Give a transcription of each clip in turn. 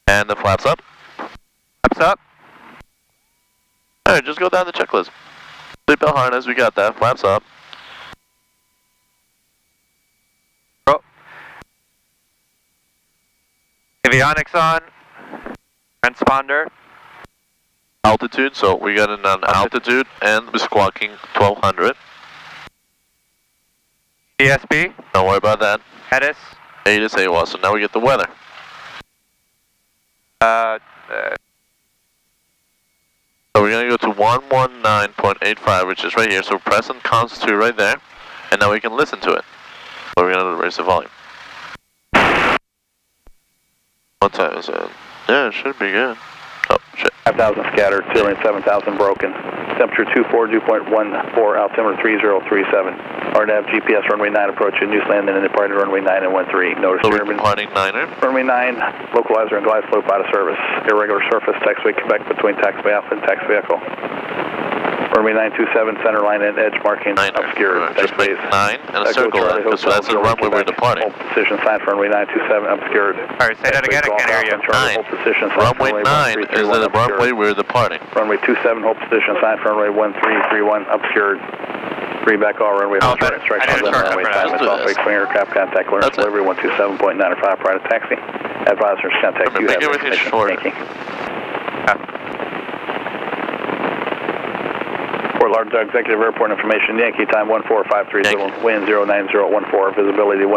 And the flaps up. Flaps up. Alright, just go down the checklist. Seatbelt harness, we got that. Flaps up. Oh. Avionics on. Transponder. Altitude, so we got an altitude and we're squawking 1200. ESP. Don't worry about that. ATIS. ATIS AWOS, so now we get the weather. So we're going to go to 119.85, which is right here. So press and cons 2 right there. And now we can listen to it. So we're going to raise the volume. What time is it? Yeah, it should be good. Oh, shit. 5,000 scattered, ceiling 7,000 broken. Temperature 24, dew point 14, altimeter 3037. RNAV GPS runway 9 approaching, News landing and departing runway 9 and 13. Notice So we're German. departing 9er. Runway 9, localizer and glide slope out of service. Irregular surface, taxiway Quebec between taxiway Alpha and taxi vehicle. Runway 927, center line and edge marking obscured. Just make 9 and a circle that, because that's the runway we're departing. Hold position sign for runway 927 obscured. Alright, say that again, I can't hear you. 9. Hold position sign for Runway 9 is the runway we're departing. Runway 27, hold position sign for runway 1331 obscured. 3 back all runway, instructions on runway time is off, clean aircraft contact clearance delivery 127.95 prior to taxi. Advisors contact you have information. Thank you. Fort Lauderdale Executive Airport information, Yankee time 14530, wind 09014, visibility 10.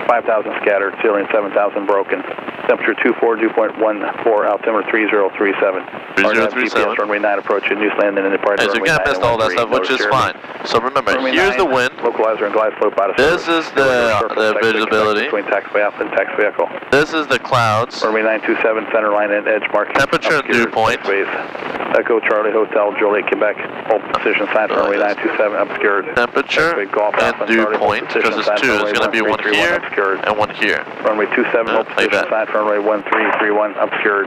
5,000 scattered, ceiling 7,000 broken. Temperature 24, dew point 14, altimeter 3037. 3037. Runway 9 approaching, News landing and departing runway 9. As you can't miss all that stuff, which is fine. So remember, here's the wind. Localizer and glide slope out of service. This is the visibility. Between taxiway Alpha and taxi vehicle. This is the clouds. Runway 927, center line and edge marking. Temperature and dew point. Echo Charlie Hotel, Joliet, Quebec. Hold position sign for runway 927 obscured. Temperature and dew point, because it's 2. There's going to be one here and one here. Runway 27, hold position sign for runway 1331 obscured.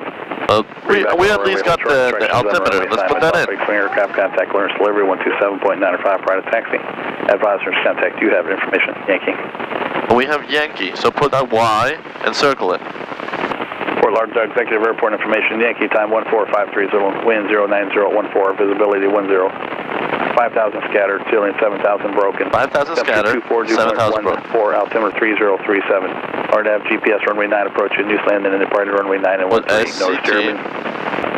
We at least got the altimeter. Let's put that in. Clean aircraft contact clearance delivery 127.95 prior to taxi. Advisors contact you have information. Yankee. We have Yankee, so put that Y and circle it. Fort Lauderdale Executive Airport information, Yankee time 14530, wind 09014, visibility 10. 5,000 scattered, ceiling 7,000 broken. 5,000 scattered, 7,000 broken. 4, altimeter 3037. RNAV GPS runway 9 approaching, News landing and departing runway 9 and 13. Notice German.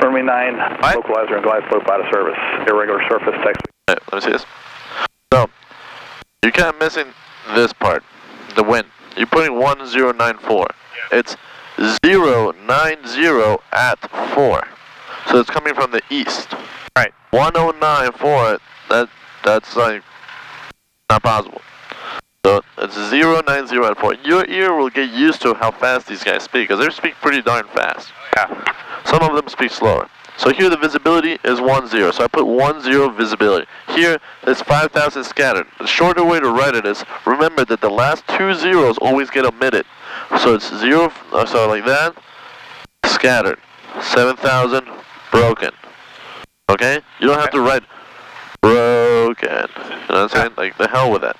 Runway 9, localizer and glide slope out of service. Irregular surface, text. Right, let me see this. So, you can't missing this part, the wind. You're putting 1094. It's 090 at 4. So it's coming from the east. Right. 1094, that's like not possible. So it's 090 at 4. Your ear will get used to how fast these guys speak, because they speak pretty darn fast. Yeah. Some of them speak slower. So here the visibility is 10. So I put 10 visibility. Here it's 5,000 scattered. The shorter way to write it is, remember that the last 2 zeros always get omitted. So it's 0, so like that, scattered. 7,000 broken. Okay? You don't have to write broken. You know what I'm saying? Like, the hell with that.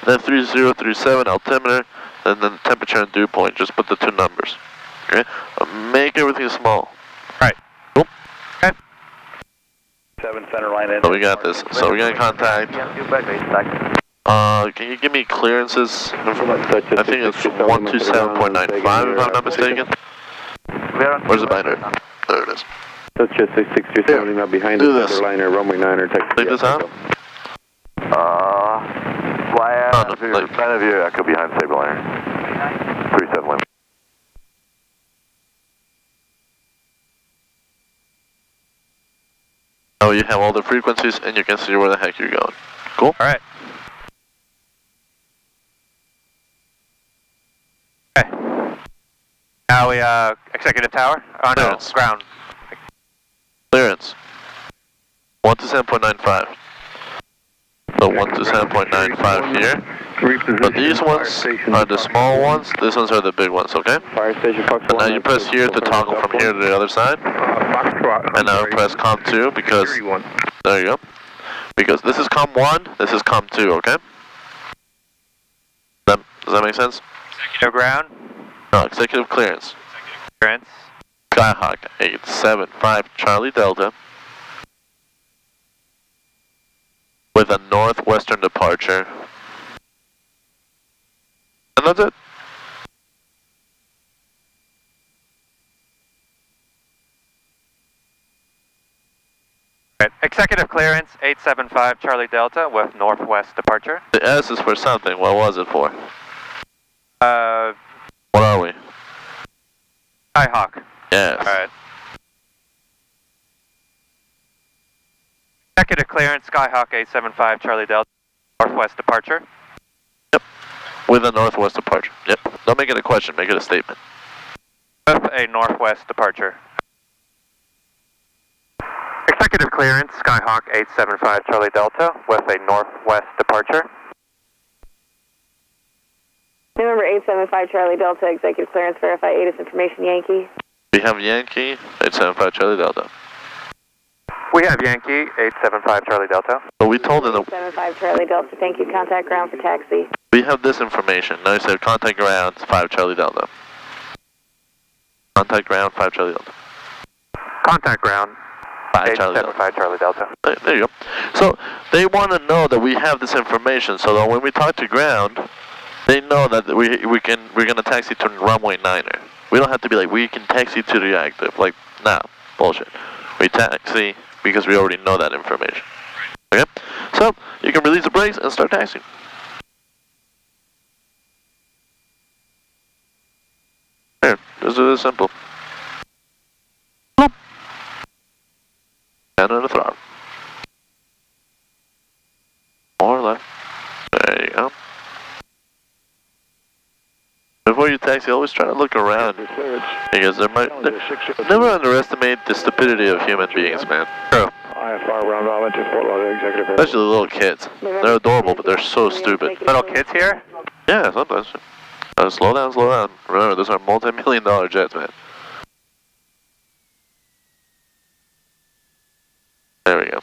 Then 3037 altimeter, and then temperature and dew point. Just put the 2 numbers. Okay? Make everything small. Right. Cool. Okay. 7 center line in. So we got this. So we're gonna contact. Can you give me clearances? I think it's 127.95 if I'm not mistaken. Where's the binder? There it is. That's just 667 up behind Do the this. liner, runway 9 or taxi. Take this out? Fly out of here, front of you, echo behind Sabre liner. 371. Oh, you have all the frequencies and you can see where the heck you're going. Cool? Alright. Okay. Now we, executive tower? Oh no, Clearance. ground. Clearance. 127.95. So 127.95 here. But these ones are the small ones, these ones are the big ones, okay? Fire station Fox And now you press here to toggle from here to the other side. And now press COM 2 because, there you go. Because this is COM 1, this is COM 2, okay? Does that make sense? Executive ground? No, executive clearance. Clearance. Skyhawk 875 Charlie Delta with a northwestern departure. And that's it. Executive clearance 875 Charlie Delta with northwest departure. The S is for something. What was it for? What are we? Skyhawk. Yes. Alright. Executive clearance Skyhawk 875 Charlie Delta, northwest departure. Yep. With a northwest departure. Yep. Don't make it a question, make it a statement. With a northwest departure. Executive clearance Skyhawk 875 Charlie Delta with a northwest departure. Number 875 Charlie Delta, executive clearance, verify ATIS information, Yankee. We have Yankee 875 Charlie Delta. We have Yankee 875 Charlie Delta. But we told them that 875 Charlie Delta, thank you, contact ground for taxi. we have this information. Now you said contact ground 5 Charlie Delta. Contact ground 5 Charlie Delta. Contact ground 5 Charlie Delta. 875 Charlie Delta. There you go. So they want to know that we have this information, so that when we talk to ground, they know that we're gonna taxi to runway 9er. We don't have to be like, we can taxi to the active. Like, nah, bullshit. We taxi because we already know that information. Okay? So you can release the brakes and start taxiing. There, just do this simple. Boop. And on the throttle. More left. There you go. Before you taxi, always try to look around, because never underestimate the stupidity of human beings, man. True. IFR round robin to Fort Lauderdale executive. Especially the little kids. They're adorable, but they're so stupid. Little kids here? Yeah, sometimes. Slow down, slow down. Remember, those are multi-million-dollar jets, man. There we go.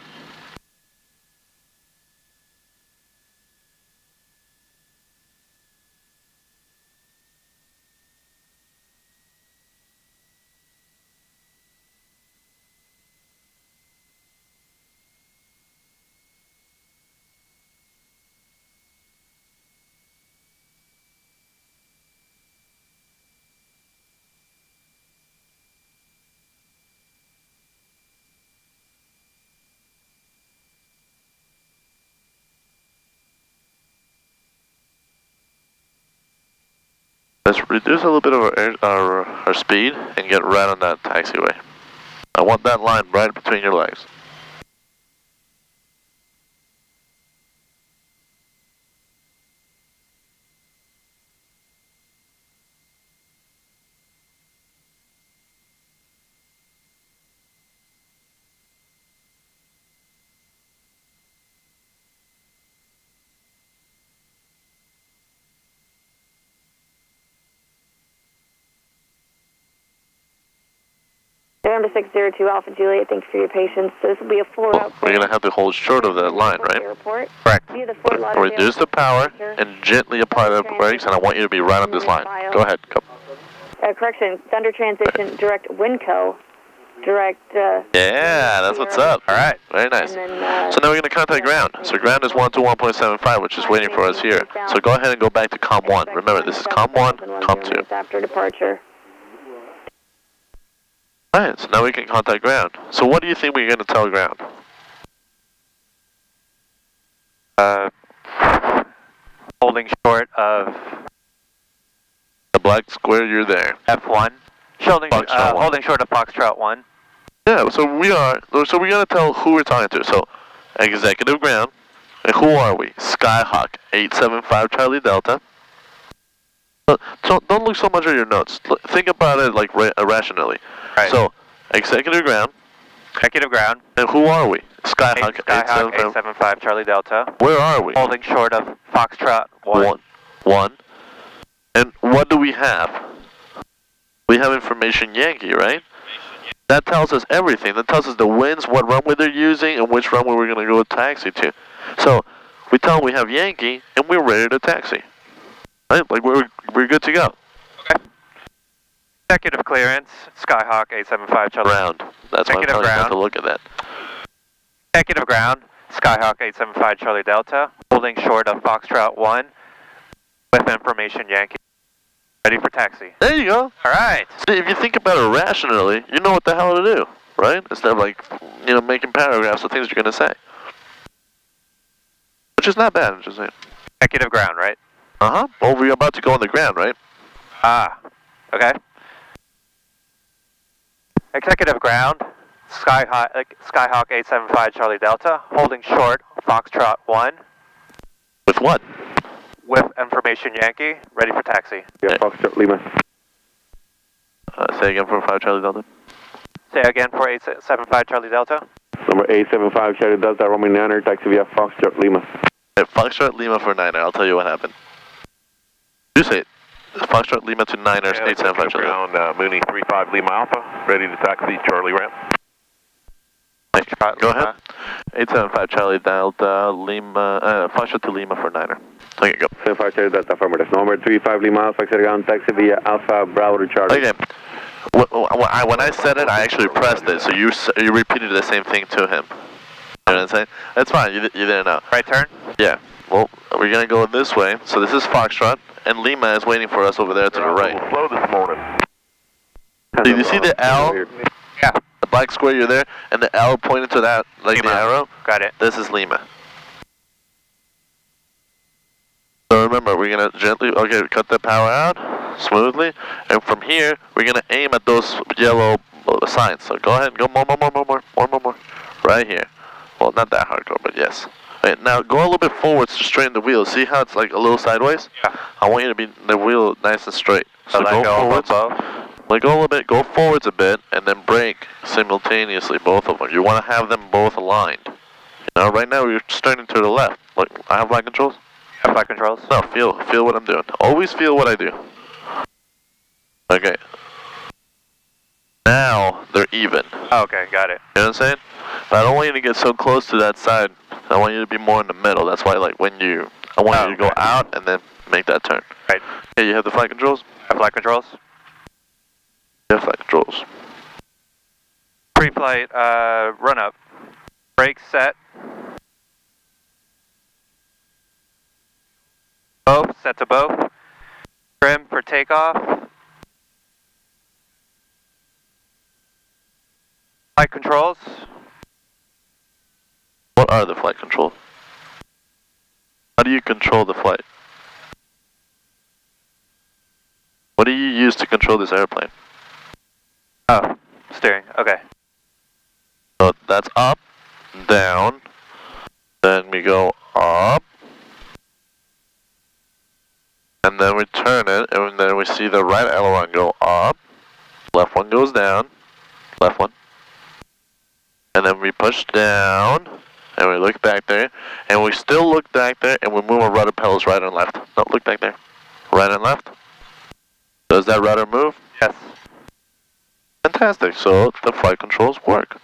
Let's reduce a little bit of our speed and get right on that taxiway. I want that line right between your legs. November 602 Alpha Juliet, thanks for your patience. So this will be a 4-out. We're going to have to hold short of that line, right? Airport. Correct. Reduce the power and gently apply the brakes, and I want you to be right on this line. Go ahead. Go. Correction, Thunder Transition, direct Winco, direct... Yeah, that's what's up. All right, very nice. Then, so now we're going to contact ground. So ground is 121.75, which is waiting for us here. So go ahead and go back to COM 1. Remember, this is COM 1, COM 2. After departure. Alright, so now we can contact ground. So what do you think we're going to tell ground? Holding short of The black square, you're there. F1. Holding short of Foxtrot 1. Yeah, so we're going to tell who we're talking to. So, executive ground. And who are we? Skyhawk 875 Charlie Delta. So don't look so much at your notes. Think about it like rationally. Right. So, executive ground. Executive ground. And who are we? Skyhawk 875 Charlie Delta. Where are we? Holding short of Foxtrot 1. One. And what do we have? We have information Yankee, right? That tells us everything. That tells us the winds, what runway they're using, and which runway we're going to go taxi to. So, we tell them we have Yankee, and we're ready to taxi. Right? Like, we're good to go. Okay. Executive clearance, Skyhawk 875 Charlie. Ground. That's why I'm telling you not to look at that. Executive ground, Skyhawk 875 Charlie Delta, holding short of Foxtrot 1 with information Yankee. Ready for taxi. There you go. Alright. See, if you think about it rationally, you know what the hell to do, right? Instead of like, you know, making paragraphs of things you're going to say. Which is not bad, I'm just saying. Executive ground, right? Uh-huh. Well, we're about to go on the ground, right? Ah, okay. Executive ground, Skyhawk 875 Charlie Delta, holding short, Foxtrot 1. With what? With information Yankee, ready for taxi. Yeah, Foxtrot Lima. Say again for 5 Charlie Delta. Say again for 875 Charlie Delta. Number 875 Charlie Delta, Romeo Niner, taxi via Foxtrot Lima. Foxtrot Lima for Niner, I'll tell you what happened. You say it. Foxtrot Lima to Niners, 875 Charlie Delta. Ground, Mooney 35 Lima Alpha, ready to taxi Charlie ramp. Go ahead. 875 Charlie Delta, Lima, Foxtrot to Lima for Niner. Okay, go. 75 Charlie Delta, affirmative. Number 35 Lima Alpha, exit ground, taxi via Alpha Bravo to Charlie. Okay. When I said it, I actually pressed it, so you repeated the same thing to him. You know what I'm saying? That's fine, you didn't know. Right turn? Yeah. Well, we're going to go this way. So this is Foxtrot, and Lima is waiting for us over there to the right. Slow this morning. Did you see the L? Yeah. The black square, you're there, and the L pointed to that, like Lima. the arrow? Got it. This is Lima. So remember, we're going to gently, okay, cut the power out, smoothly, and from here, we're going to aim at those yellow signs. So go ahead, go more. Right here. Well, not that hardcore, but yes. Right, now go a little bit forwards to straighten the wheel. See how it's like a little sideways? Yeah. I want you to be the wheel nice and straight. So let go forwards. Let go a little bit, go forwards a bit, and then brake simultaneously, both of them. You want to have them both aligned. You know, right now you're turning to the left. Look, I have flight controls? Have flight controls? No, feel what I'm doing. Always feel what I do. Okay. Now they're even. Okay, got it. You know what I'm saying? But I don't want you to get so close to that side. I want you to be more in the middle. That's why, like, I want you to go out and then make that turn. Right. Okay, you have the flight controls? Have flight controls? Yeah, flight controls. Pre-flight, run up. Brakes set. Both, set to both. Trim for takeoff. Flight controls. What are the flight controls? How do you control the flight? What do you use to control this airplane? Oh, steering, okay. So that's up, down, then we go up, and then we turn it, and then we see the right aileron go up, left one goes down, left one, and then we push down, and we look back there, and we still look back there, and we move our rudder pedals right and left. No, look back there. Right and left. Does that rudder move? Yes. Fantastic. So the flight controls work.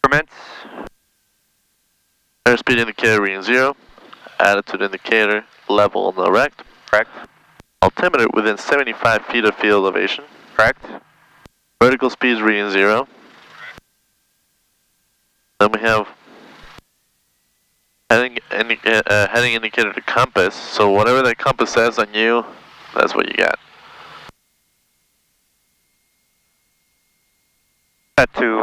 Instruments. Airspeed indicator reading 0. Attitude indicator level on the rect. Correct. Altimeter within 75 feet of field elevation. Correct. Vertical speed reading 0. Then we have heading indicator to compass. So whatever that compass says on you, that's what you got. Set to